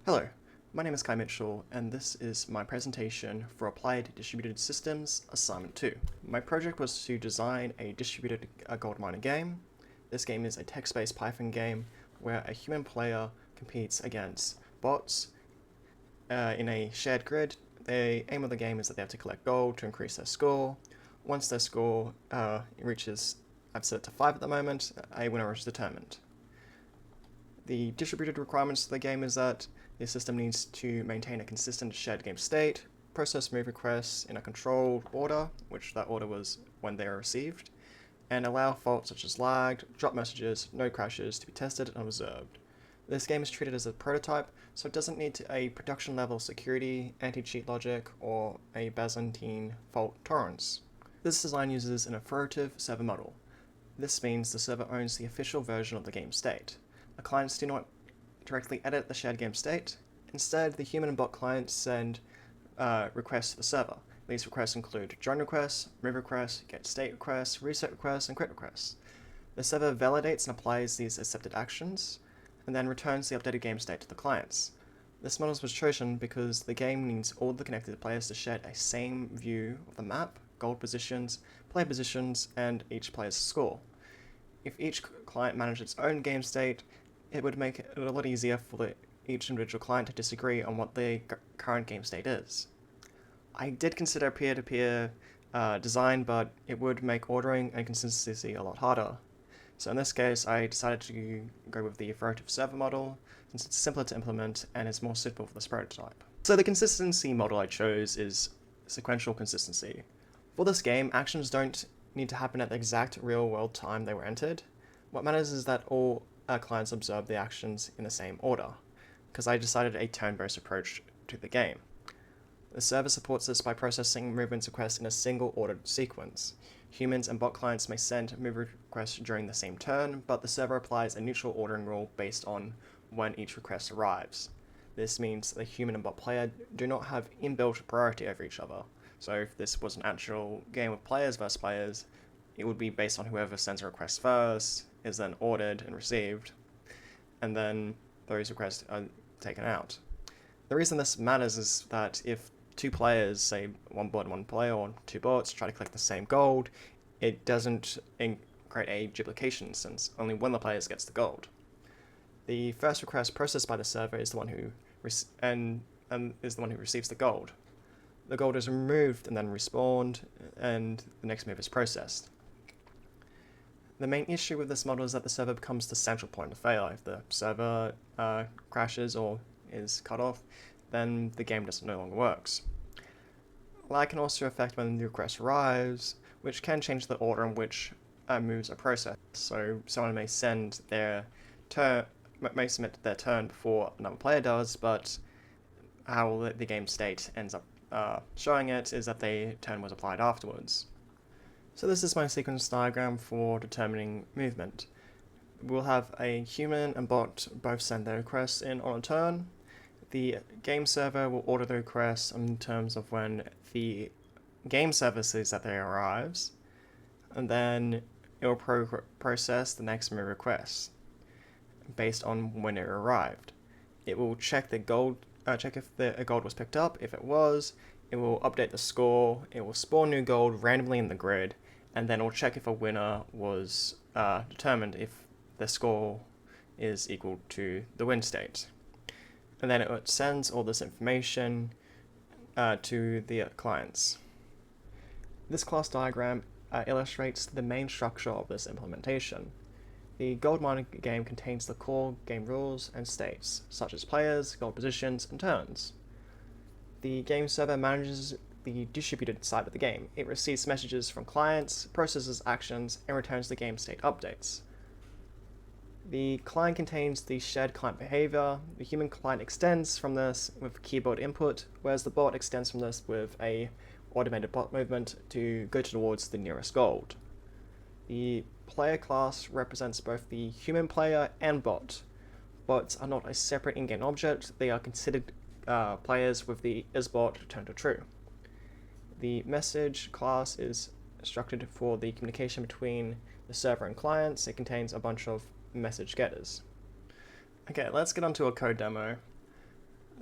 Hello, my name is Kai Mitchell, and this is my presentation for Applied Distributed Systems Assignment 2. My project was to design a distributed gold mining game. This game is a text-based Python game where a human player competes against bots in a shared grid. The aim of the game is that they have to collect gold to increase their score. Once their score reaches, I've set it to 5 at the moment, a winner is determined. The distributed requirements of the game is that the system needs to maintain a consistent shared game state, process move requests in a controlled order, which that order was when they are received, and allow faults such as lagged, drop messages, node crashes to be tested and observed. This game is treated as a prototype, so it doesn't need a production level security, anti-cheat logic, or a Byzantine fault tolerance. This design uses an authoritative server model. This means the server owns the official version of the game state. The clients do not directly edit the shared game state. Instead, the human and bot clients send requests to the server. These requests include join requests, move requests, get state requests, reset requests, and quit requests. The server validates and applies these accepted actions, and then returns the updated game state to the clients. This model was chosen because the game needs all the connected players to share a same view of the map, gold positions, player positions, and each player's score. If each client managed its own game state, it would make it a lot easier for each individual client to disagree on what their current game state is. I did consider peer-to-peer design, but it would make ordering and consistency a lot harder. So in this case, I decided to go with the authoritative server model, since it's simpler to implement and is more suitable for this prototype. So the consistency model I chose is sequential consistency. For this game, actions don't need to happen at the exact real-world time they were entered. What matters is that all clients observe the actions in the same order, because I decided a turn-based approach to the game. The server supports this by processing movement requests in a single ordered sequence. Humans and bot clients may send move requests during the same turn, but the server applies a neutral ordering rule based on when each request arrives. This means the human and bot player do not have inbuilt priority over each other. So if this was an actual game of players versus players, it would be based on whoever sends a request first, is then ordered and received, and then those requests are taken out. The reason this matters is that if two players, say one bot and one player, or two bots, try to collect the same gold, it doesn't create a duplication since only one of the players gets the gold. The first request processed by the server is the one who receives the gold. The gold is removed and then respawned, and the next move is processed. The main issue with this model is that the server becomes the central point of failure. If the server crashes or is cut off, then the game no longer works. Lag can also affect when the request arrives, which can change the order in which moves are processed. So someone may submit their turn before another player does, but how the game state ends up showing it is that the turn was applied afterwards. So this is my sequence diagram for determining movement. We'll have a human and bot both send their requests in on a turn. The game server will order the requests in terms of when the game server sees that they arrives, and then it will process the next move request based on when it arrived. It will check the gold, check if the gold was picked up. If it was, it will update the score. It will spawn new gold randomly in the grid, and then it will check if a winner was determined if the score is equal to the win state. And then it sends all this information to the clients. This class diagram illustrates the main structure of this implementation. The gold mining game contains the core game rules and states, such as players, gold positions, and turns. The game server manages the distributed side of the game. It receives messages from clients, processes actions, and returns the game state updates. The client contains the shared client behavior. The human client extends from this with keyboard input, whereas the bot extends from this with a automated bot movement to go towards the nearest gold. The player class represents both the human player and bot. Bots are not a separate in-game object. They are considered players with the isBot turned to true. The message class is structured for the communication between the server and clients. It contains a bunch of message getters. Okay, let's get onto a code demo.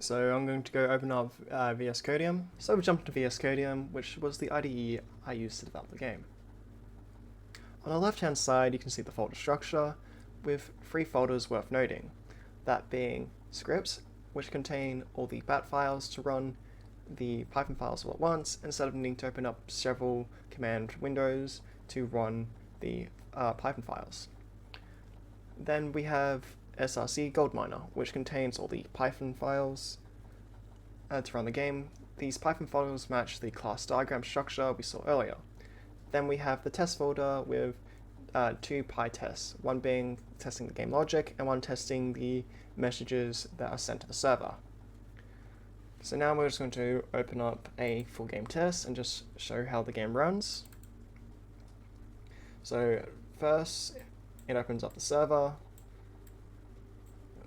So I'm going to go open up VS Codium. So we jumped to VS Codium, which was the IDE I used to develop the game. On the left hand side you can see the folder structure with 3 folders worth noting, that being scripts, which contain all the bat files to run the Python files all at once instead of needing to open up several command windows to run the Python files. Then we have src goldminer, which contains all the Python files to run the game. These Python files match the class diagram structure we saw earlier. Then we have the test folder with 2 PyTests, one being testing the game logic and one testing the messages that are sent to the server. So now we're just going to open up a full game test and just show how the game runs. So first it opens up the server.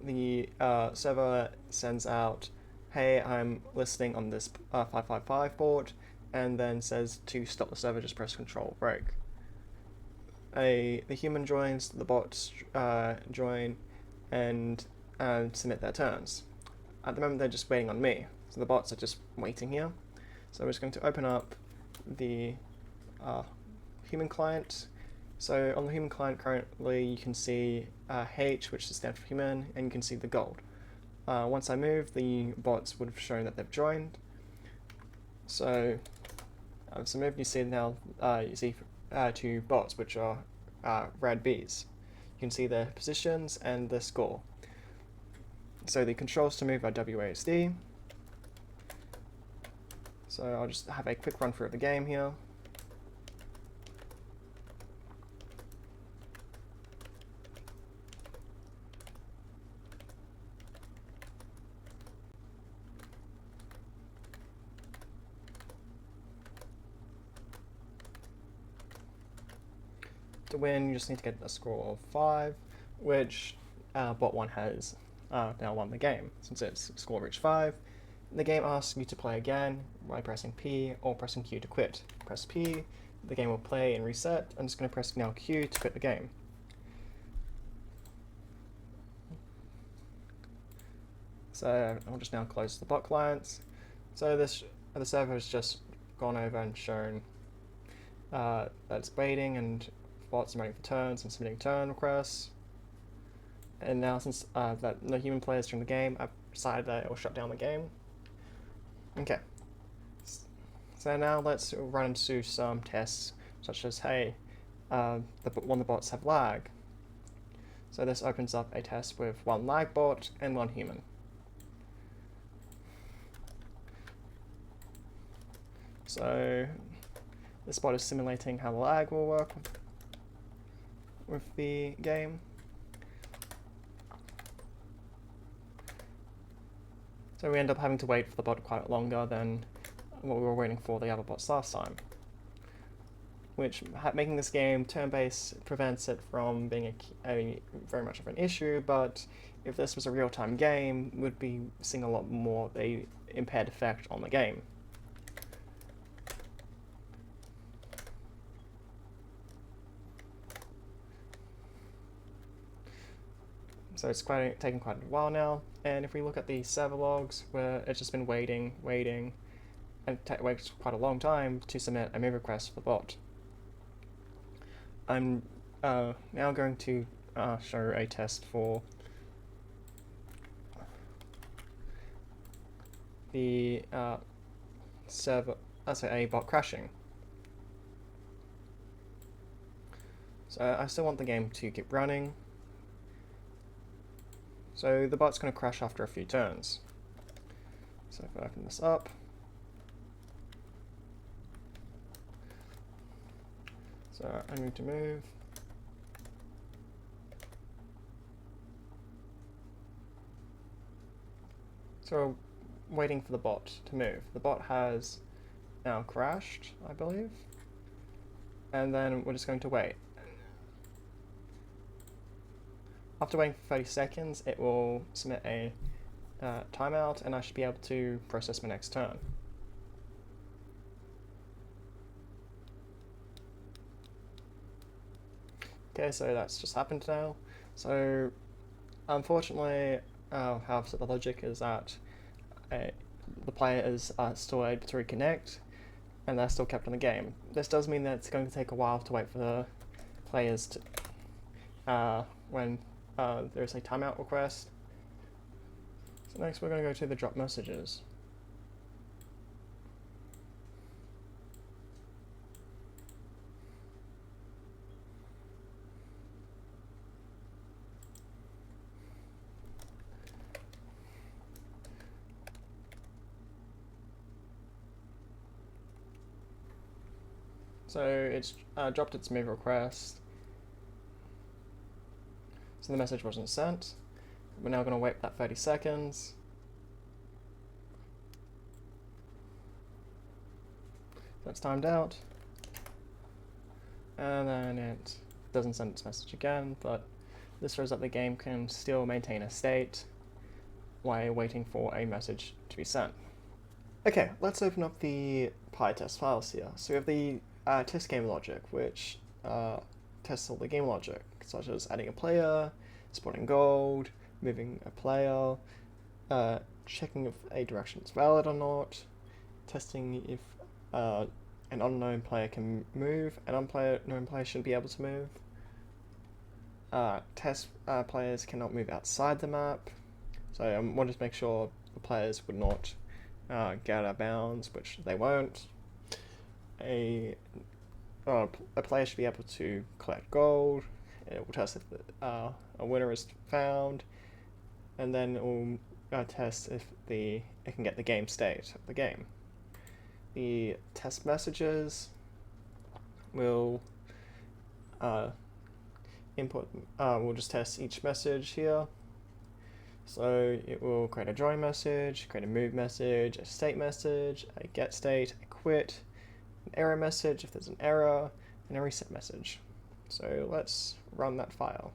The server sends out, hey, I'm listening on this 555 port, and then says to stop the server, just press Control break. The human joins, the bots join, and submit their turns. At the moment they're just waiting on me, so the bots are just waiting here. So we're just going to open up the human client. So on the human client currently you can see H, which stands for human, and you can see the gold. Once I move, the bots would have shown that they've joined. So moved, you see now you see 2 bots, which are red bees. You can see their positions and their score. So the controls to move are WASD. So I'll just have a quick run through of the game here. To win, you just need to get a score of 5, which bot 1 has now won the game. Since its score reached 5, the game asks you to play again by pressing P or pressing Q to quit. Press P, the game will play and reset. I'm just going to press now Q to quit the game. So I'll just now close the bot clients. So the server has just gone over and shown that it's waiting, and bots are waiting for turns and submitting turn requests. And now since that no human players during the game, I've decided that it will shut down the game. Okay. So now let's run into some tests, such as, hey, one of the bots have lag. So this opens up a test with 1 lag bot and 1 human. So this bot is simulating how the lag will work with the game. So we end up having to wait for the bot quite longer than what we were waiting for the other bots last time, which making this game turn-based prevents it from being a very much of an issue, but if this was a real-time game, we'd be seeing a lot more of a impaired effect on the game. So it's taken quite a while now, and if we look at the server logs, where it's just been waiting, and it takes quite a long time to submit a move request for the bot. I'm now going to show a test for the server, a bot crashing. So I still want the game to keep running. So the bot's going to crash after a few turns. So if I open this up, so I'm going to move. So we're waiting for the bot to move. The bot has now crashed, I believe. And then we're just going to wait. After waiting for 30 seconds, it will submit a timeout, and I should be able to process my next turn. Okay, so that's just happened now. So unfortunately, how I've set the logic is that the player is still able to reconnect, and they're still kept in the game. This does mean that it's going to take a while to wait for the players to, when there's a timeout request. So next we're going to go to the drop messages. So it's dropped its move request. So the message wasn't sent. We're now going to wait that 30 seconds. That's timed out. And then it doesn't send its message again, but this shows that the game can still maintain a state while waiting for a message to be sent. Okay, let's open up the PyTest files here. So we have the test game logic, which tests all the game logic, such as adding a player, spawning gold, moving a player, checking if a direction is valid or not, testing if an unknown player can move, an unknown player shouldn't be able to move, test players cannot move outside the map, so I wanted to make sure the players would not get out of bounds, which they won't. A player should be able to collect gold. It will test if a winner is found, and then it will test if it can get the game state of the game. The test messages will input. We'll just test each message here. So it will create a join message, create a move message, a state message, a get state, a quit, an error message if there's an error, and a reset message. So let's run that file.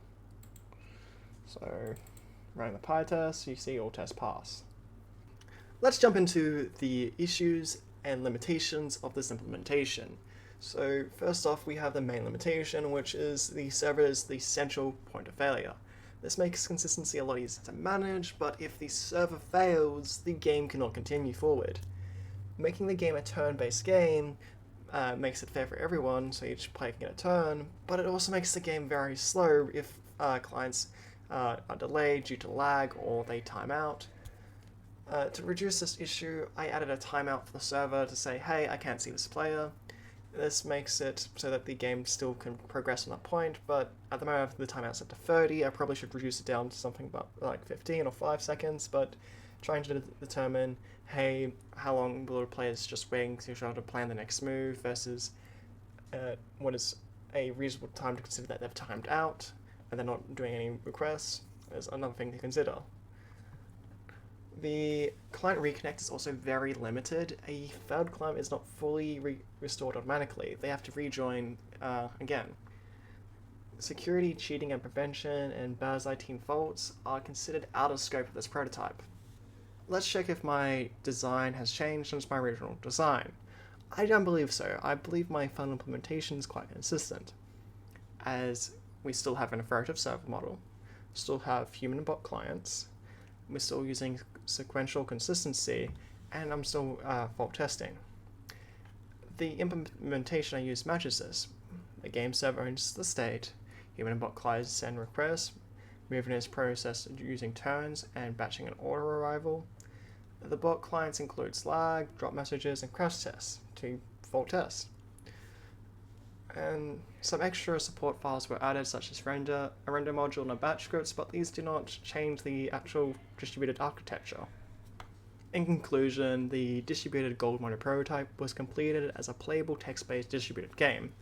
So running the PyTest, you see all tests pass. Let's jump into the issues and limitations of this implementation. So first off, we have the main limitation, which is the server is the central point of failure. This makes consistency a lot easier to manage, but if the server fails, the game cannot continue forward. Making the game a turn-based game makes it fair for everyone, so each player can get a turn, but it also makes the game very slow if clients are delayed due to lag or they time out. To reduce this issue, I added a timeout for the server to say, hey, I can't see this player. This makes it so that the game still can progress on that point, but at the moment the timeout's set to 30, I probably should reduce it down to something about like 15 or 5 seconds, but trying to determine, hey, how long will the players just waiting to try to plan the next move versus what is a reasonable time to consider that they've timed out and they're not doing any requests is another thing to consider. The client reconnect is also very limited. A failed client is not fully restored automatically. They have to rejoin again. Security, cheating and prevention, and Byzantine faults are considered out of scope of this prototype. Let's check if my design has changed since my original design. I don't believe so. I believe my final implementation is quite consistent, as we still have an iterative server model, still have human and bot clients, we're still using sequential consistency, and I'm still fault testing. The implementation I use matches this. The game server owns the state, human and bot clients send requests, movement is processed using turns and batching and auto arrival. The bot clients includes lag, drop messages, and crash tests to fault test. And some extra support files were added, such as a render module and a batch scripts, but these do not change the actual distributed architecture. In conclusion, the distributed gold miner prototype was completed as a playable text-based distributed game.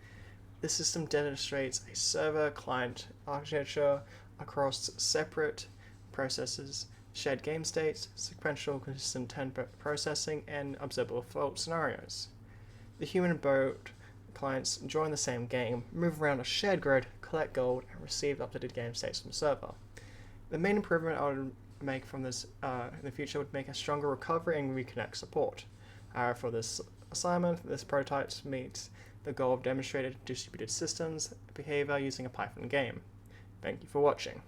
This system demonstrates a server-client architecture across separate processes, shared game states, sequential consistent turn processing, and observable fault scenarios. The human and bot clients join the same game, move around a shared grid, collect gold, and receive updated game states from the server. The main improvement I would make from this in the future would make a stronger recovery and reconnect support. For this assignment, this prototype meets the goal of demonstrated distributed systems behavior using a Python game. Thank you for watching.